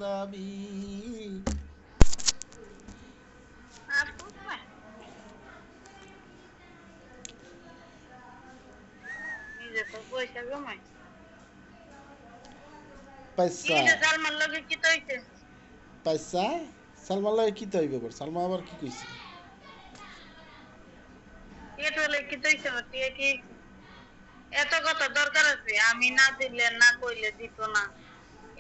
দাবি। নিজে তো পয়সা জমাই পয়সা সালমান লগে কি তো হইছে পয়সা সালমান লাগে কি তো হইবে? সালমান আবার কি কইছে? বলে কি তো হইছে টিয়া কি এত কথা দরকার আছে আমি না দিলে না কইলে দিত না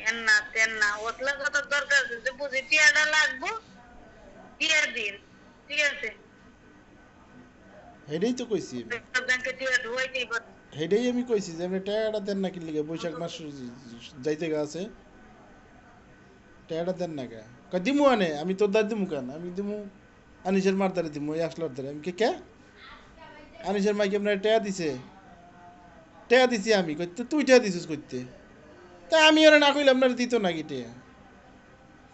এন না তেন না ওতলা কথা দরকার আছে যে বুঝি টিয়াটা লাগবো টিয়া দিন ঠিক আছে হেডেই তো কইছি আমি। ব্যাংকে টিয়া ঢুকাইতেই পারে হেডেই আমি কইছি যে আপনি টাকাটা দেন না কি লিগে? বৈশাখ মাস যাইতে গা আছে, টাকাটা দেন না কে? কয় দিমু আনে, আমি তোর দ্বার দিমু কেন? আমি দিমু আনিসের মার দ্বারে দিমু, ওই আসলার দ্বারে। আমি কে আনিসের মাইকে আপনার টাকা দিছে? টাকা দিছি আমি। কইতে তুই টাকা দিছিস করতে? তা আমি ওরা না কইলে আপনার দিত নাকি টাকা?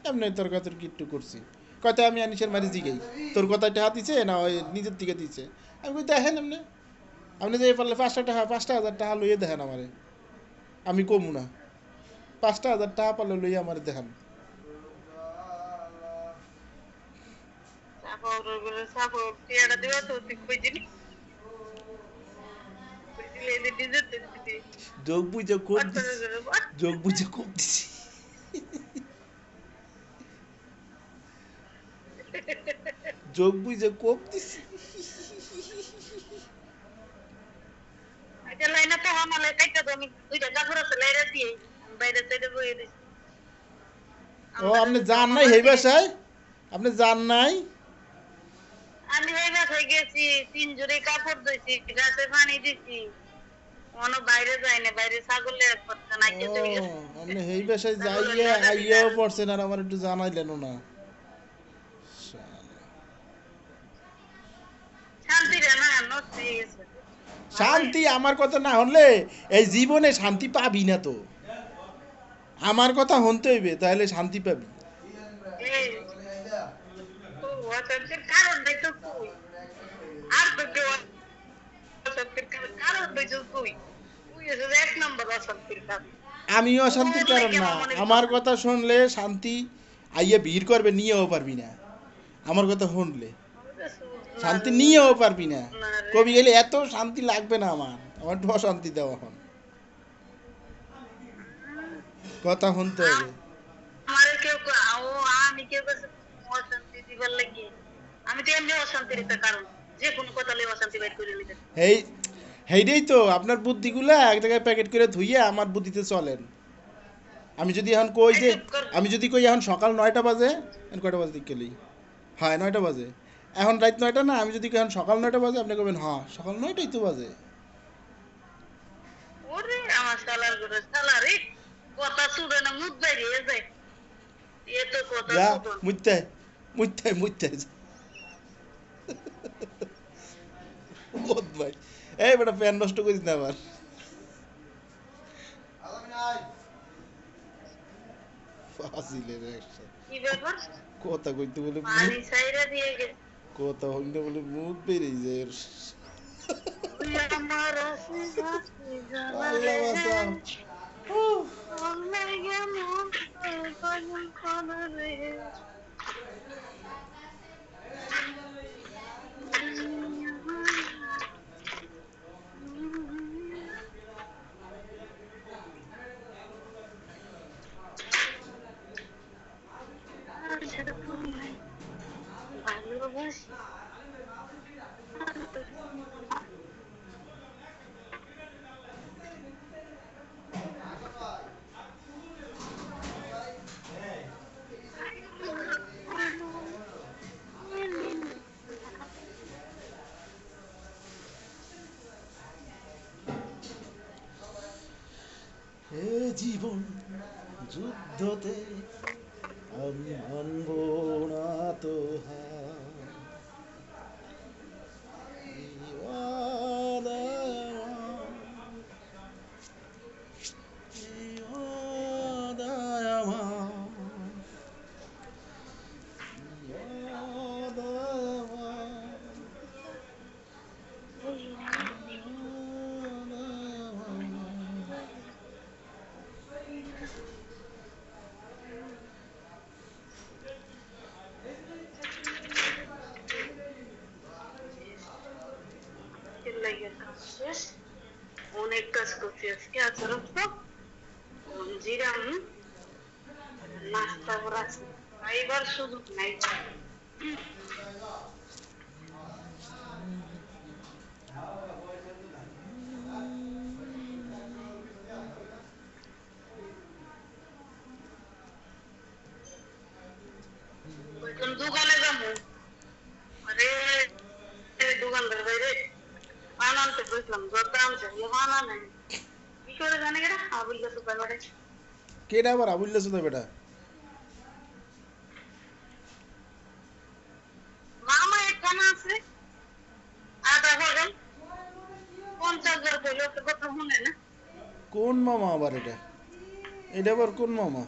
এমনি তর্কাতর্কি একটু করছি। কয়টা আমি আনিসের মারি জিগাই তোর কথা টাকা দিছে না ওই নিজের দিকে দিছে? আমি কই দেখেন এমনি, আপনি যে পারলে 5,000 টাকা লইয়ে দেখেন আমারে, আমি কমু না। 5,000 টাকা পারলে লইয়ে আমারে দেখান। সাপোর্ট টিয়াটা দিবা তো তুই কই দিলি কইছিলে যে ডিজেট দিবি যোগ বুঝে কোপ কত দিছি, করে যোগ বুঝে কোপ দিছি। যোগ বুঝে কোপ দিছি। আচ্ছা লাইনা তো আমালে কাইটা তো আমি দুইটা কাপড় আছে লাইরা দিয়ে আমি বাইরে সাইডে বইয়ে দিছি ও আমরা আপনি যদি যান নাই আমার এই বাসায়? আপনি যান নাই? আমি এই বাসায় গেছি 3 জোড়ে কাপড় ধুইছি গাছে পানি দিছি কোনো বাইরে যাই না বাইরে ছাগলের কথা ও নাইতে চলে গেছে আপনি এই বাসায় ছাগলের যাইয়া নাড়া দিলা আইয়াও পড়ছেন আর আমার একটু জানাইলেন না। শান্তি রে না নষ্ট হয়ে গেছে ভালো শান্তি আমার কথা না হলে এই জীবনে শান্তি পাবি না তো। আমার কথা শুনতে হইবে তাহলে শান্তি পাবি। এই তো অশান্তির কারণটাই তো তুই আর তো কেউ অশান্তির কারণটাই তো তুই তুই এসে 1 নম্বর অশান্তির কারণ আমিও অশান্তির তোর কারণ লাগে না। আমার মনে আমার হয় কথা শুনলে শান্তি আইয়া ভিড় করবে, নিয়েও পারবি না। আমার কথা শুনলে না শান্তি নিয়েও পারবি না। না রে কবি গেলে এত শান্তি লাগবে না আমার, আমার একটু অশান্তি দেওয়া এখন। কথা শুনতে হবে। আমারে কেউ ও আমি কেউ কাছে অশান্তি দিবার লাগে আমি তো এমনি অশান্তির একটা কারণ যে কোনো কথা লই অশান্তি বাইর করে নিতে এই হেইটাই তো আপনার বুদ্ধিগুলা এক জায়গায় প্যাকেট করে ধুইয়ে আমার বুদ্ধিতে চলেন। আমি যদি এখন কই এই যে, চুপ কর আমি যদি কই এখন সকাল 9টা বাজে, এখন কয়টা বাজে দিক গেলেই হয় 9টা বাজে, এখন রাত 9টা না, আমি যদি কই এখন সকাল 9টা বাজে, আপনি কবেন হ্যাঁ সকাল 9টাই তো বাজে। ওরে আমার শালার ঘরে শালা রে কথা শুনে না মুখ বেরিয়ে যায় এ তো কথা যা শুধন মুইতে মুইতে মুইতে বোধ ভাই, এই বেটা প্যান নষ্ট করিস না আবার। ফাজিলের একটা কি ব্যাপার কথা কইতে বলে মুখ, পানি ছাইরা দিয়ে গেছে কথা হইতে বলে মুখ বেরিয়ে যায় ওর। তুই আমার আসি আসি আল্লাহ জানালে বাঁচাও। উফ, তোর লাগে মন পাগল করে রে ভালোবাসি এ জীবন যুদ্ধতে আমি মানব না তো হার। এই ওয়াদা আমার, এই ওয়াদা আমার, এই ওয়াদা আমার, ওয়াদা আমার। তারপর আছে এইবার সুযোগ নাই ওইখান দোকানে যাবো আরে দোকানদার বাইরে পান আনতে বসলাম দরকার আনছে পান আনে কি করে জানে কেটা আবুল্লা দোকান বাড়ে কেডা আবার আবুল্লা সুদা বেটা? মামা এখানে আছে আধা পাগল 50,000 কইলো তো কথা শুনে না কোন মামা আবার এটা? এটা আবার কোন মামা?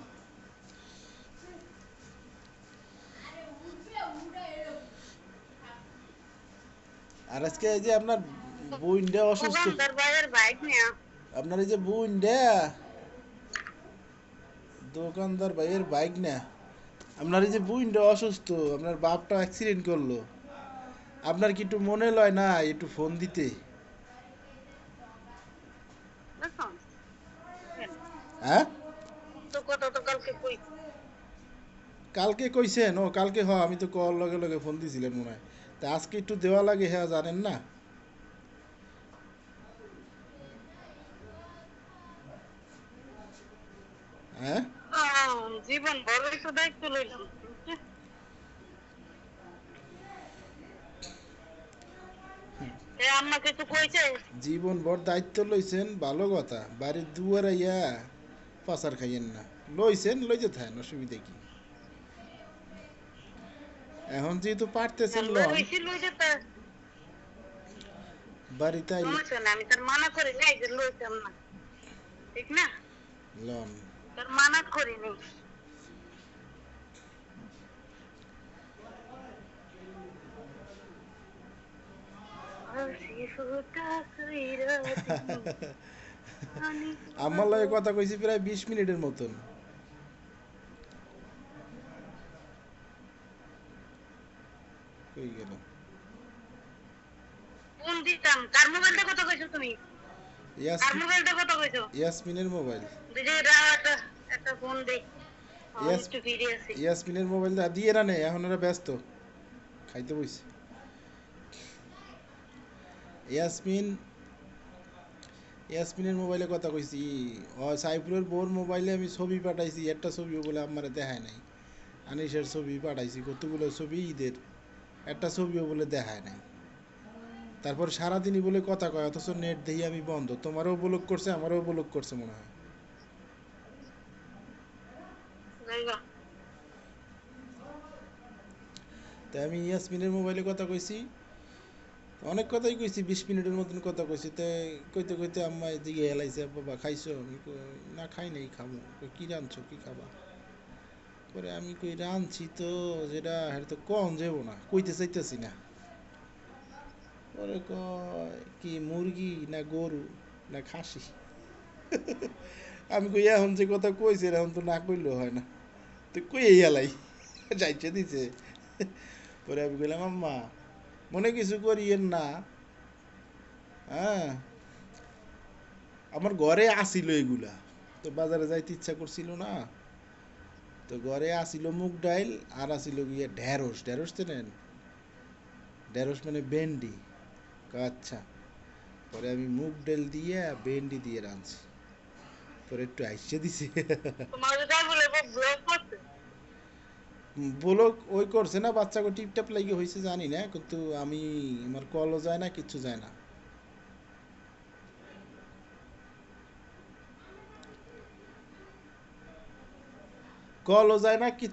আর আজকে এই যে আপনার বোনটা অসুস্থ, দোকানদার বাইরের বাইক নিয়ে আপনার এই যে বোনটা দোকানদার ভাইয়ের বাইক না, আপনার এই যে বোনটা অসুস্থ, আপনার বাপটা অ্যাক্সিডেন্ট করলো, আপনার কি একটু মনে লয় না একটু ফোন দিতে? দেখুন হ্যাঁ, তো কথা তো কালকে কই কালকে কইছেন? ও কালকে আমি তো কল লগে লগে ফোন দিছিলেন মনে হয়। তা আজকে একটু দেওয়া লাগে, হ্যাঁ জানেন না? হ্যাঁ, জীবন বড়ই তো দায়িত্ব লইলাম এ আম্মা কিছু কইছে জীবন ভর দায়িত্ব লইছেন, ভালো কথা। বাড়ির দুয়ারে ইয়া পাচার খাইয়েন না। লইছেন লইতে থাকেন, অসুবিধা কি? এখন যেহেতু পারতেছেন লন, লইছি লইছে তা বাড়িতে আইলে সমস্যা না আমি তার মানা করি নাই যে লইতাম না ঠিক না লন। তার মানা করি নাই আমার লগে কথা কইছি প্রায় 20 মিনিটের মতন। কই গেল? ফোন দিতাম কার মোবাইলটা কথা কইছো তুমি কার মোবাইলটা কথা কইছো ইয়াসমিনের মোবাইল। দিদি রাত একটা ফোন দে ইয়াস একটু ফিরে আসি ইয়াসমিনের মোবাইল দিয়ে না নে, এখন ওরা ব্যস্ত, খাইতে বইছে। ইয়াসমিন ইয়াসমিনের মোবাইলে কথা কইছি। সাইফুলের বোর মোবাইলে আমি ছবি পাঠাইছি, একটা ছবিও বলে আমারে দেখায় নাই। আনিসের ছবি পাঠাইছি, কতগুলো ছবি ঈদের, একটা ছবিও বলে দেখায় নাই। তারপর সারাদিনই বলে কথা কয়, অথচ নেট দেখি আমি বন্ধ। তোমারও ব্লক করছে, আমারও ব্লক করছে মনে হয়। জায়গা তাই আমি ইয়াসমিনের মোবাইলে কথা কইছি, অনেক কথাই কইছি, 20 মিনিটের মতন কথা কইছি। তাই কইতে কইতে আম্মা এদিকে হেলাইছে, বাবা খাইছো? আমি কই, না খাই নাই, খাবো। কই কি রাঁধছো, কি খাবা? পরে আমি কই রাঁধছি তো, যেটা এটা তো কম যাবো না, কইতে চাইতেছি না। পরে কয় কি মুরগি না গরু না খাসি? আমি কই এখন যে কথা কইছে এখন তো না কইলেও হয় না, তো কই হেলাই যাইছে দিছে। পরে আমি কইলাম আম্মা মনে কিছু করিয়েন না, হ্যাঁ আমার ঘরে আসিল এগুলা, তো বাজারে যাইতে ইচ্ছা করছিল না, তো ঘরে আসিল মুগ ডাইল আর আসিল গিয়ে ঢেঁড়স। ঢেঁড়স চেনেন? ঢেঁড়স মানে ভেন্ডি। আচ্ছা, পরে আমি মুগ ডাল দিয়ে ভেন্ডি দিয়ে রাঁধছি, পরে একটু আইসে দিছে। তোমার যা বলে ব্লক করতে বলো ওই করছে না, বাচ্চাকে টিপটাপ লাগে হয়েছে জানি না, কিন্তু আমি আমার কলও যায় না, কিচ্ছু যায় না। কলও যায় না কি।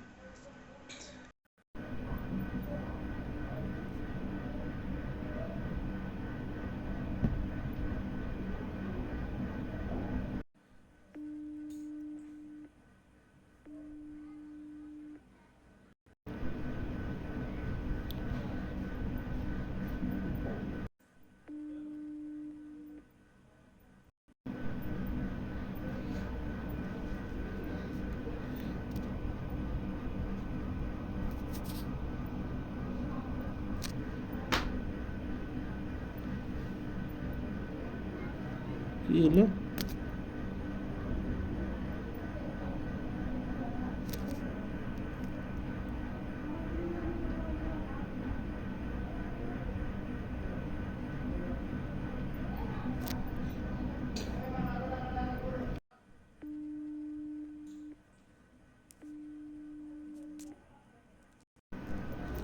কি হলো?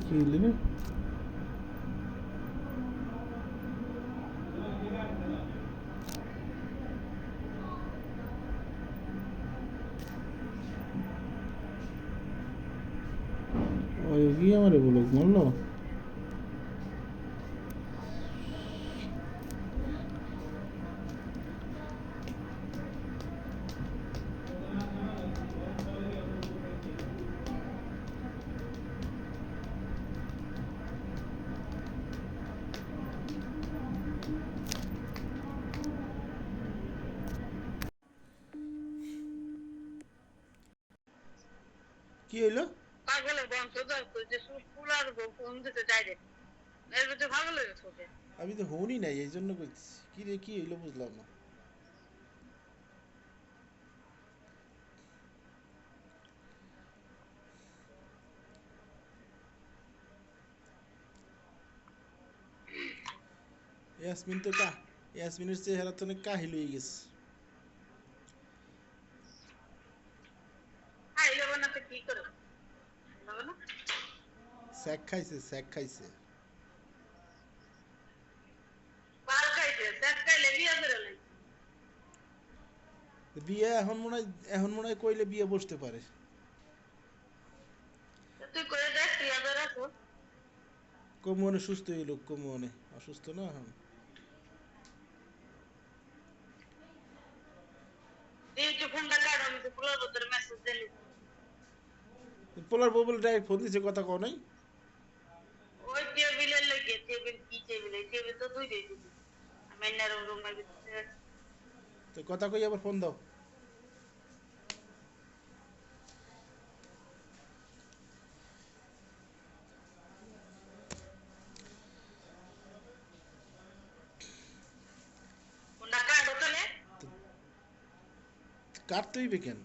কি হইল রে? ওই কি আমারে বলো মারলো? কি হইলো? পাগলের বংশ ধরতো যে পুলার ফোন দিতে ডাইরেক্ট এর ভিতরে পাগল হয়ে গেছে ওকে। আমি তো হউনি নাই এই জন্য কইছি। কি রে কি হইলো বুঝলাম না। ইয়াসমিন তো ইয়াসমিনের চেহারা তো অনেক কাহিল হয়ে গেছে। খাইলে বানাতে কি করে হবে না? স্যাক খাইছে। পাল খাইছে স্যাট খাইলে বিয়ে করে নাই। বিয়ে এখন মনে হয় কইলে বিয়ে বসতে পারে। তুই করে দেখ তুই আবার রাখো। কমনে সুস্থ হইল কমনে অসুস্থ না এখন। এই যে ফোনটা কাট আমি তো পুলার ভিতরে মেসেজ দিলি। পোলার বউ বলে ডাইরেক্ট ফোন দিছে কথা কও নাই। ওই টেবিলের লাগে টেবিল কি টেবিল এই টেবিল তো দুই দিই দিবি। আমি এনার রুমের ভিতরে তো কথা কই আবার ফোন দাও। ফোনটা কাট হতলে। কাটতে হইবে কেন?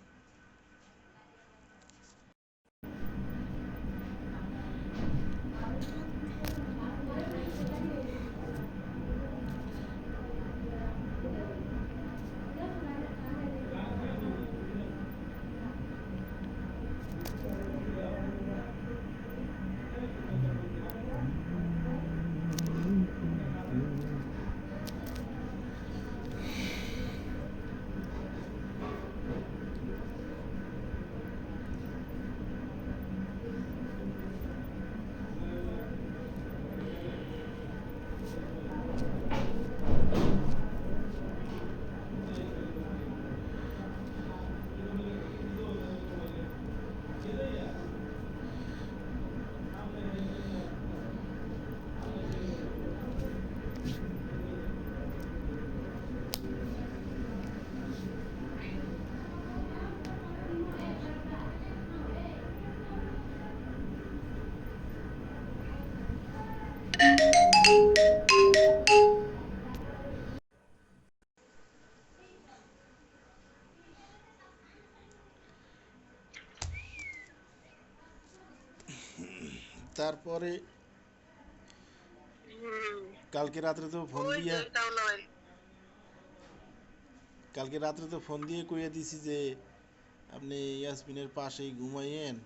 তারপরে কালকে রাত্রে তো ফোন ওই দিয়ে তো তাহলে হয়। কইয়া দিছি যে আপনি ইয়াসমিনের পাশেই ঘুমাইয়েন,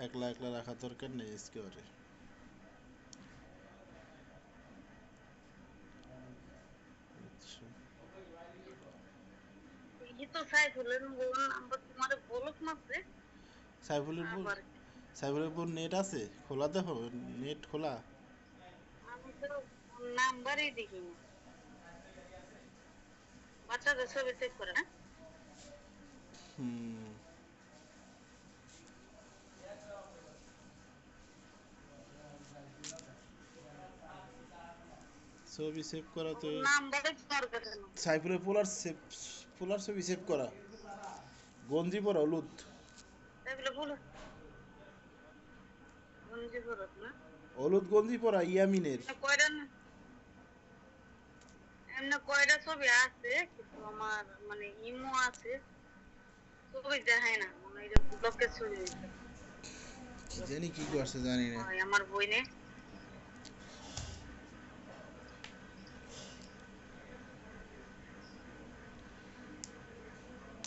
একলা একলা রাখা দরকার নেই এসকেবারে। আচ্ছা। এই তো সাইফুলের ফোন নাম্বার তোমারে বলক মারছে সাইফুলের বোন আবার সাইফুলের বোন নেট আছে খোলা দেখো, নেট খোলা। আমি তো নাম্বারই দেখি না। বাচ্চাদের ছবি সেভ করে না। হুম। ছবি সেভ করা তো নাম্বারে দরকার নেই। সাইফুলের পোলার ছবি সেভ করা গঞ্জি পরা হলুদ। তাইলে বলো গঞ্জি ভরত না হলুদ গঞ্জি পরা ইয়ামিনের। কয়টা এমনি কয়টা ছবি আছে কিন্তু আমার মানে ইমো আছে ছবি দেখায় না মানে এটা ব্লকের ছবি হইছে। কি জানি কি করছে জানি না। ওই আমার বইনে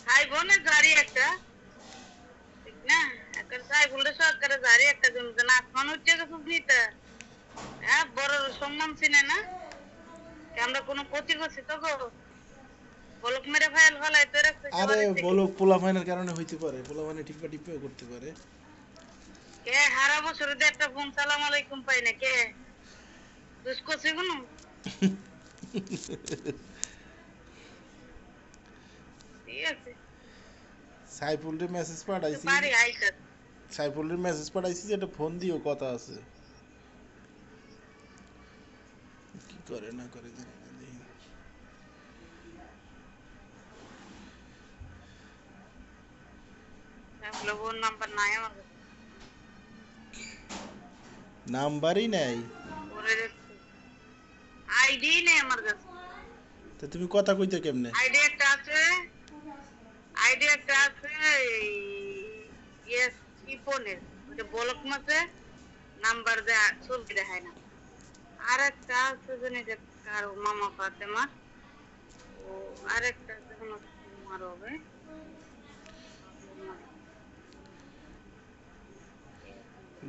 ভাই বোনের গাড়ি একটা ঠিক না একটা সাইকেল সরকারের গাড়ি বাড়ি একটা জমিতে না আসমান উঠে গেছে নিতে। হ্যাঁ, বড় সম্মান চিনে না। আমরা কোনো ক্ষতি করছি তো গো? বলক মেরে ফাইল ফলাই তো রাখছে আরে বাড়ি থেকে। বলো পোলাপাইনের কারণে হইতে পারে, পোলাপাইনে টিপা টিপিও করতে পারে। কে হারা বছরে তো একটা ফোন সালাম আলাইকুম পাই না কে? দুষ করছে কোনো? ঠিক আছে। সাইফুলের মেসেজ তো পাঠাইছি, বাড়ি আইসা। সাইফুলের মেসেজ পাঠাইছি যে একটা ফোন দিও, কথা আছে। কি করে না করে জানি না, দেখি। তাহলে ওর নাম্বার নাই আমার কাছে। নাম্বারই নাই। ওরে আইডি নেই আমার কাছে। তা তুমি কথা কইতে কেমনে? আইডি একটা আছে। আইডি একটা আছে ইয়েস ফোনের। ওটা বলক মাসে নাম্বার দেয়া ছবি দেখায় না। আর একটা আছে জানি যে কারো মামা ফাতেমা। ও আর একটা আছে কোনো কুমার হবে।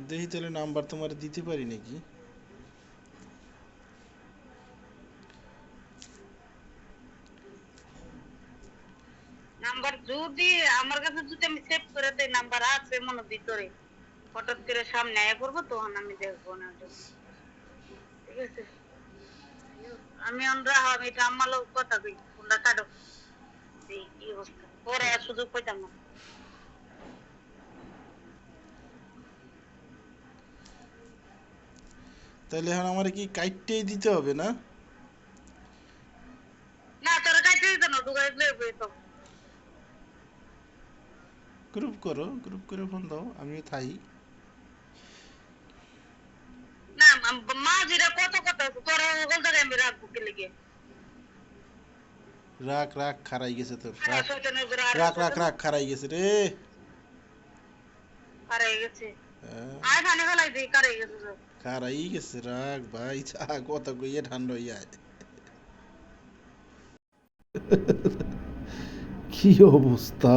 দেখি তাহলে নাম্বার তোমার দিতে পারি নাকি। নাম্বার যদি আমার কাছে যদি আমি সেভ করে দেই নাম্বার আছে মনে ভিতরে হঠাৎ করে সামনে আয়া পড়বো তখন আমি দেখবো না ওটা। ঠিক আছে। আমি আমরা আমি এটা আমার লোক কথা কই কোনটা কাটো এই কি অবস্থা পরে আর সুযোগ পাইতাম না। তাহলে এখন আমার কি কাইটটাই দিতে হবে না? না তোরা কাইতে দিত না ঢুকাই দিলে তো। গ্রুপ করো, গ্রুপ করে ফোন দাও, আমিও থাই। না মা যেটা কত কথা আছে তোরা ওগুলো জায়গায় আমি রাখবো কে লেগে। রাখ রাখ, খারাই গেছে তোর, রাখ শয়তানের ঘরে আর রাখ রাখ রাখ, খারাই গেছে রে। কারে গেছে হ্যাঁ, আয় পানি ফেলাই দিই কারে গেছে তো। খারাই গেছে, রাখ ভাই, চা কথা কইয়ে ঠান্ডা হইয়া আয়। কি অবস্থা!